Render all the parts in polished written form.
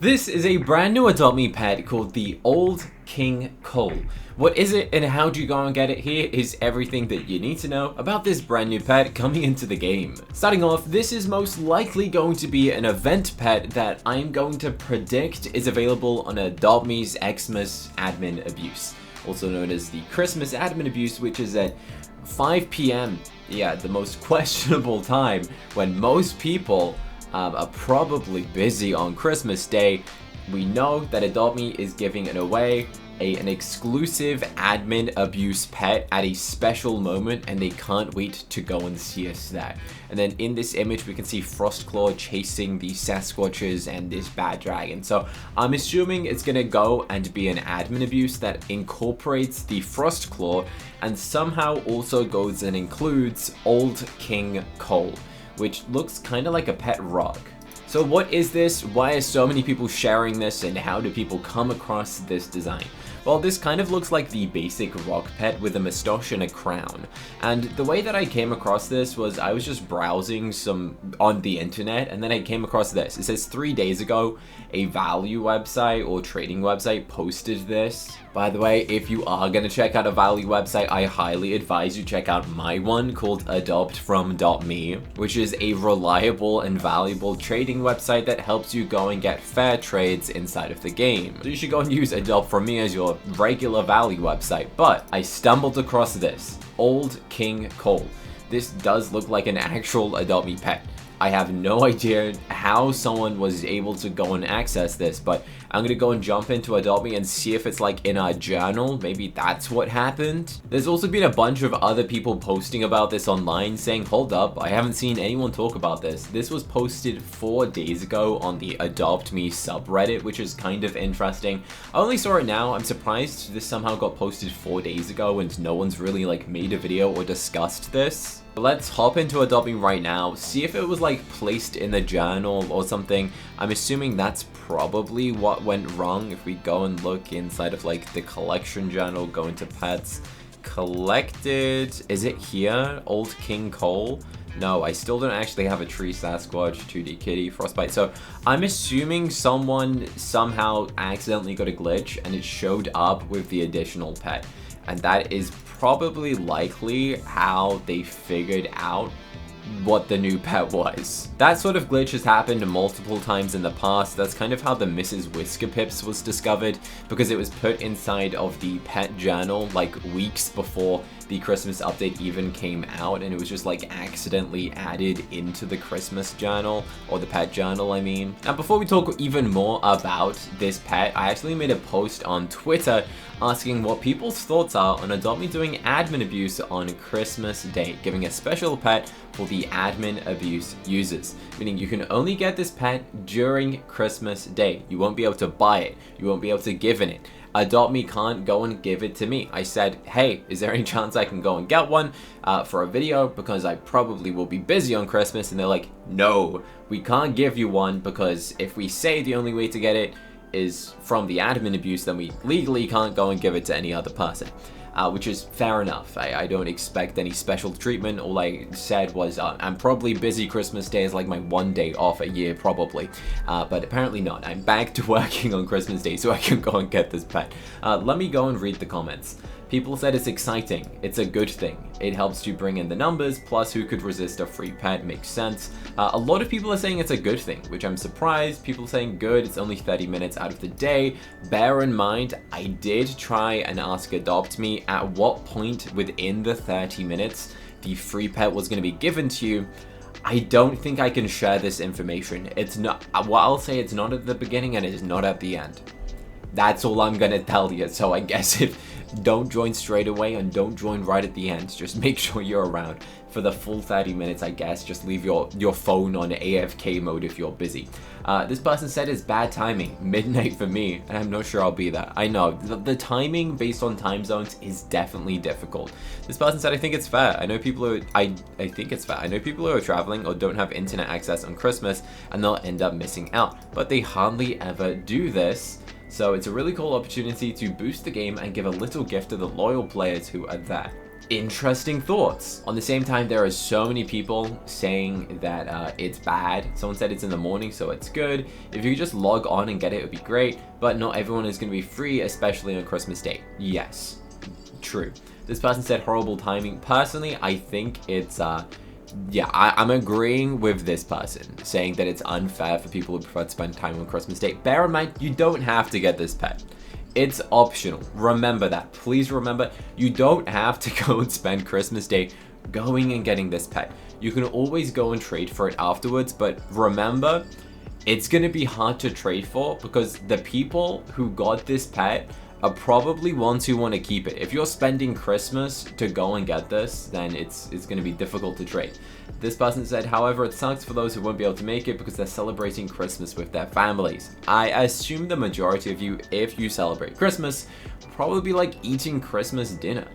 This is a brand new Adopt Me pet called the Old King Cole. What is it and how do you go and get it? Here is everything that you need to know about this brand new pet coming into the game. Starting off, this is most likely going to be an event pet that I'm going to predict is available on Adopt Me's Xmas admin abuse, also known as the Christmas admin abuse, which is at 5 p.m. Yeah, the most questionable time when most people are probably busy on Christmas Day. We know that Adopt Me is giving it away an exclusive admin abuse pet at a special moment, and they can't wait to go and see us that. And then in this image we can see Frostclaw chasing the Sasquatches and this bad dragon. So I'm assuming it's gonna go and be an admin abuse that incorporates the Frostclaw and somehow also goes and includes Old King Cole, which looks kind of like a pet rock. So what is this? Why are so many people sharing this, and how do people come across this design? Well, this kind of looks like the basic rock pet with a moustache and a crown. And the way that I came across this was I was just browsing on the internet, and then I came across this. It says 3 days ago, a value website or trading website posted this. By the way, if you are going to check out a value website, I highly advise you check out my one called adoptfrom.me, which is a reliable and valuable trading website that helps you go and get fair trades inside of the game. So you should go and use Adopt From Me as your regular value website. But I stumbled across this, Old King Cole. This does look like an actual Adopt Me pet. I have no idea how someone was able to go and access this, but I'm gonna go and jump into Adopt Me and see if it's like in our journal. Maybe that's what happened. There's also been a bunch of other people posting about this online saying, hold up, I haven't seen anyone talk about this. This was posted 4 days ago on the Adopt Me subreddit, which is kind of interesting. I only saw it now. I'm surprised this somehow got posted 4 days ago and no one's really like made a video or discussed this. Let's hop into Adopt Me right now, see if it was like placed in the journal or something. I'm assuming that's probably what went wrong. If we go and look inside of like the collection journal, go into pets, collected, is it here? Old King Cole? No, I still don't actually have a tree Sasquatch, 2D kitty, frostbite. So I'm assuming someone somehow accidentally got a glitch and it showed up with the additional pet. And that is probably likely how they figured out what the new pet was. That sort of glitch has happened multiple times in the past. That's kind of how the Mrs. Whiskerpips was discovered, because it was put inside of the pet journal like weeks before the Christmas update even came out, and it was just like accidentally added into the Christmas journal, or the pet journal I mean. Now before we talk even more about this pet, I actually made a post on Twitter asking what people's thoughts are on Adopt Me doing admin abuse on Christmas Day, giving a special pet for the admin abuse users, meaning you can only get this pet during Christmas Day. You won't be able to buy it, you won't be able to give it. Adopt Me can't go and give it to me. I said, hey, is there any chance I can go and get one for a video, because I probably will be busy on Christmas? And they're like, no, we can't give you one, because if we say the only way to get it is from the admin abuse, then we legally can't go and give it to any other person. Which is fair enough. I don't expect any special treatment. All I said was I'm probably busy. Christmas Day is like my one day off a year probably, but apparently not. I'm back to working on Christmas Day so I can go and get this pet. Let me go and read the comments. People said it's exciting, it's a good thing, it helps you bring in the numbers, plus who could resist a free pet, makes sense. A lot of people are saying it's a good thing, which I'm surprised. People saying good, it's only 30 minutes out of the day. Bear in mind, I did try and ask Adopt Me at what point within the 30 minutes the free pet was going to be given to you. I don't think I can share this information. It's not, well, I'll say it's not at the beginning and it's not at the end. That's all I'm gonna tell you. So I guess if don't join straight away and don't join right at the end, just make sure you're around for the full 30 minutes, I guess. Just leave your phone on AFK mode if you're busy. This person said it's bad timing, midnight for me, and I'm not sure I'll be there. I know, the timing based on time zones is definitely difficult. This person said, I think it's fair. I know people who, I think it's fair. I know people who are traveling or don't have internet access on Christmas, and they'll end up missing out. But they hardly ever do this. So it's a really cool opportunity to boost the game and give a little gift to the loyal players who are there. interesting thoughts. On the same time, there are so many people saying that it's bad. Someone said it's in the morning, so it's good. If you could just log on and get it would be great, but not everyone is going to be free, especially on Christmas Day. Yes, true. This person said horrible timing. Personally, I think it's yeah, I'm agreeing with this person, saying that it's unfair for people who prefer to spend time on Christmas Day. Bear in mind, you don't have to get this pet. It's optional. Remember that. Please remember, you don't have to go and spend Christmas Day going and getting this pet. You can always go and trade for it afterwards, but remember, it's going to be hard to trade for because the people who got this pet are probably ones who want to keep it. If you're spending Christmas to go and get this, then it's going to be difficult to trade. This person said, however, it sucks for those who won't be able to make it because they're celebrating Christmas with their families. I assume the majority of you, if you celebrate Christmas, will probably be like eating Christmas dinner.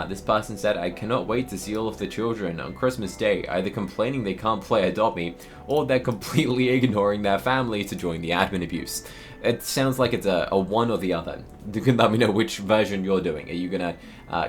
This person said, I cannot wait to see all of the children on Christmas Day, either complaining they can't play Adopt Me, or they're completely ignoring their family to join the admin abuse. It sounds like it's a one or the other. You can let me know which version you're doing. Are you gonna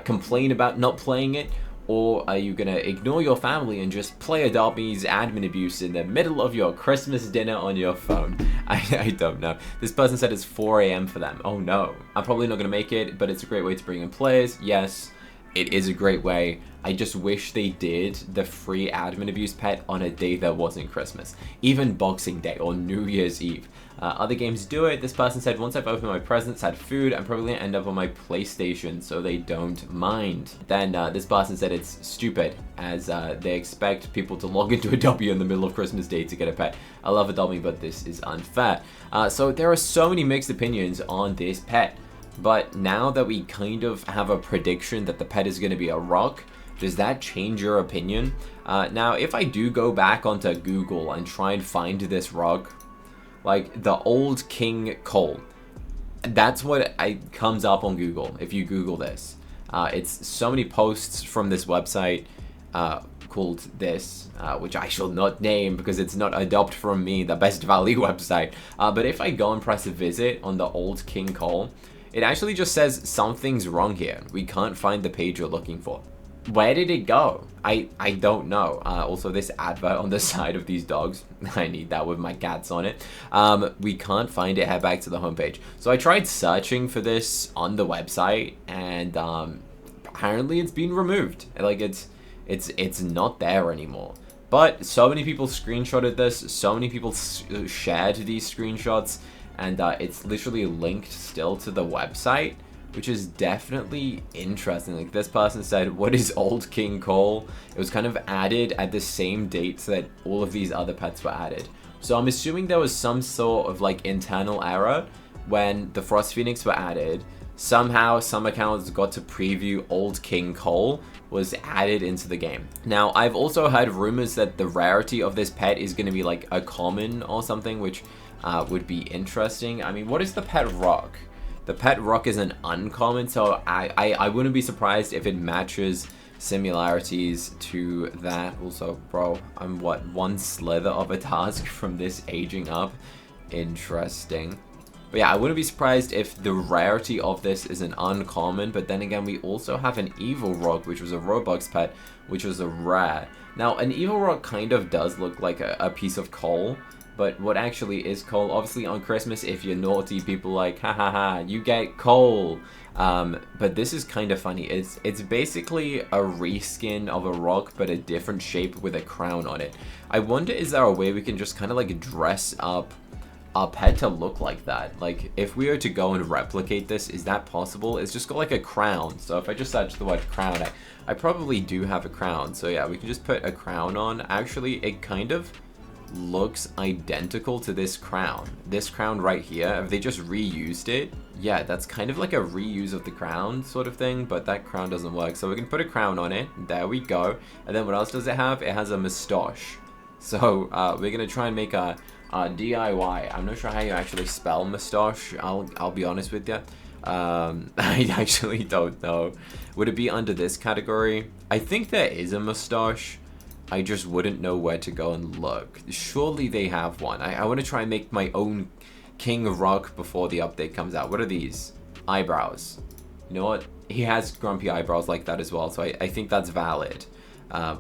complain about not playing it, or are you gonna ignore your family and just play Adopt Me's admin abuse in the middle of your Christmas dinner on your phone? I don't know. This person said it's 4 a.m. for them. Oh no. I'm probably not gonna make it, but it's a great way to bring in players. Yes, it is a great way. I just wish they did the free admin abuse pet on a day that wasn't Christmas. Even Boxing Day or New Year's Eve. Other games do it. This person said, once I've opened my presents, had food, I'm probably gonna end up on my PlayStation, so they don't mind. Then this person said it's stupid, as they expect people to log into Adopt Me in the middle of Christmas Day to get a pet. I love Adopt Me, but this is unfair. So there are so many mixed opinions on this pet. But now that we kind of have a prediction that the pet is going to be a rock, does that change your opinion? Now, if I do go back onto Google and try and find this rock, like the old King Cole, that's what comes up on Google if you Google this. It's so many posts from this website called this, which I shall not name because it's not Adopt From Me, the best value website. But if I go and press visit on the old King Cole, it actually just says something's wrong here. We can't find the page you're looking for. Where did it go? I don't know. Also, this advert on the side of these dogs, I need that with my cats on it. We can't find it. Head back to the homepage. So I tried searching for this on the website, and apparently it's been removed. Like it's not there anymore. But so many people screenshotted this. So many people shared these screenshots. And it's literally linked still to the website, which is definitely interesting. Like this person said, what is old King Cole? It was kind of added at the same dates that all of these other pets were added. So I'm assuming there was some sort of like internal error when the Frost Phoenix were added. Somehow some accounts got to preview old King Cole was added into the game. Now, I've also heard rumors that the rarity of this pet is going to be like a common or something, which would be interesting. I mean, what is the pet rock? The pet rock is an uncommon, so I wouldn't be surprised if it matches similarities to that. Also, bro, I'm what, one slither of a task from this aging up? Interesting. But yeah, I wouldn't be surprised if the rarity of this is an uncommon, but then again, we also have an evil rock, which was a Robux pet, which was a rare. Now, an evil rock kind of does look like a piece of coal, but what actually is coal? Obviously on Christmas, if you're naughty, people like, ha ha ha, you get coal. But this is kind of funny. It's basically a reskin of a rock, but a different shape with a crown on it. I wonder, is there a way we can just kind of like dress up our pet to look like that? Like, if we were to go and replicate this, is that possible? It's just got like a crown. So if I just search the word crown, I probably do have a crown. So yeah, we can just put a crown on. Actually, it kind of looks identical to this crown. This crown right here, have they just reused it? Yeah, that's kind of like a reuse of the crown sort of thing, but that crown doesn't work. So we can put a crown on it. There we go. And then what else does it have? It has a moustache. So we're gonna try and make a DIY. I'm not sure how you actually spell moustache. I'll be honest with you. I actually don't know. Would it be under this category? I think there is a moustache. I just wouldn't know where to go and look. Surely they have one. I want to try and make my own King Rock before the update comes out. What are these? Eyebrows. You know what? He has grumpy eyebrows like that as well, so I think that's valid.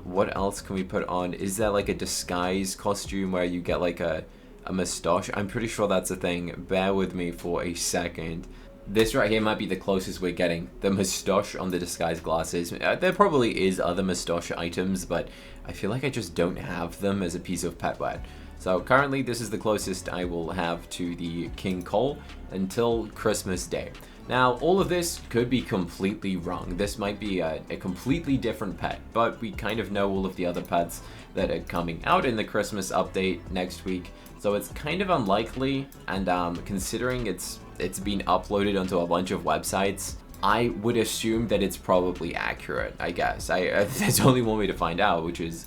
What else can we put on? Is there like a disguise costume where you get like a mustache? I'm pretty sure that's a thing. Bear with me for a second. This right here might be the closest we're getting. The mustache on the disguise glasses. There probably is other mustache items, but I feel like I just don't have them as a piece of petware. So currently this is the closest I will have to the King Cole until Christmas Day. Now, all of this could be completely wrong. This might be a completely different pet, but we kind of know all of the other pets that are coming out in the Christmas update next week. So it's kind of unlikely, and considering it's been uploaded onto a bunch of websites, I would assume that it's probably accurate, I guess. There's only one way to find out, which is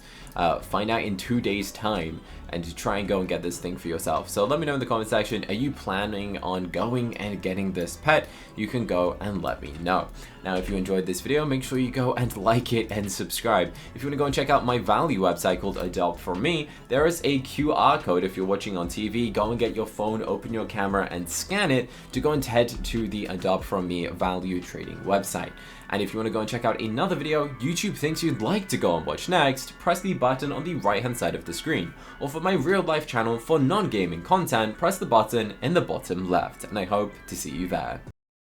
find out in 2 days' time and to try and go and get this thing for yourself. So let me know in the comment section, are you planning on going and getting this pet? You can go and let me know. Now, if you enjoyed this video, make sure you go and like it and subscribe. If you want to go and check out my value website called Adopt For Me, there is a QR code if you're watching on TV. Go and get your phone, open your camera, and scan it to go and head to the Adopt From Me value trading website. And if you want to go and check out another video YouTube thinks you'd like to go and watch next, press the button on the right hand side of the screen. Or for my real life channel for non-gaming content, press the button in the bottom left. And I hope to see you there.